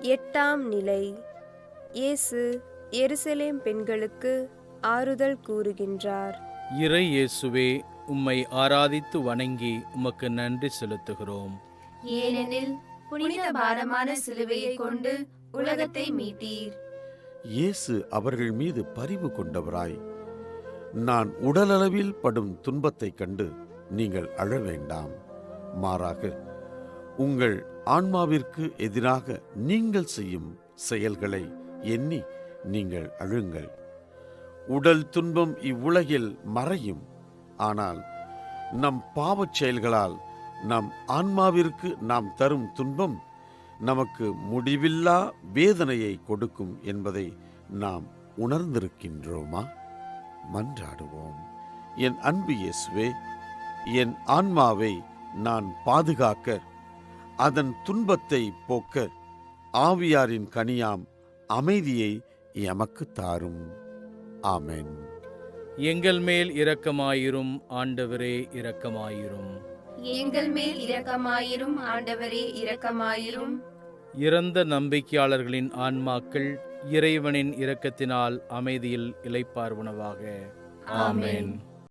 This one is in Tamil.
8ஆம் நிலை. இயேசு எருசலேம் பெண்களுக்கு ஆறுதல் கூறுகின்றார். இறை இயேசுவே, உம்மை ஆராதித்து வணங்கி உமக்கு நன்றி செலுத்துகிறோம். ஏனெனில் புனித பாரமான சிலுவையை கொண்டு உலகத்தை மீட்டீர். இயேசு அவர்கள் மீது பரிவு கொண்டவராய், நான் உடலளவில் படும் துன்பத்தைக் கண்டு நீங்கள் அழ வேண்டாம், மாறாக உங்கள் ஆன்மாவிற்கு எதிராக நீங்கள் செய்யும் செயல்களை எண்ணி நீங்கள் அழுங்கள். உடல் துன்பம் இவ்வுலகில் மறையும், ஆனால் நம் பாவச் செயல்களால் நம் ஆன்மாவிற்கு நாம் தரும் துன்பம் நமக்கு முடிவில்லா வேதனையை கொடுக்கும் என்பதை நாம் உணர்ந்திருக்கின்றோமா? மன்றாடுவோம். என் அன்பு இயேசுவே, என் ஆன்மாவை நான் பாதுகாக்க, அதன் துன்பத்தை போக்க ஆவியாரின் கனியாம் அமைதியை எமக்கு தாரும். ஆமென். எங்கள் மேல் இரக்கமாயிரும் ஆண்டவரே, இரக்கமாயிரும். எங்கள் மேல் இரக்கமாயிரும் ஆண்டவரே, இரக்கமாயிரும். இறந்த நம்பிக்கையாளர்களின் ஆன்மாக்கள் இறைவனின் இரக்கத்தினால் அமைதியில் இளைப்பாறுவனவாக. ஆமென்.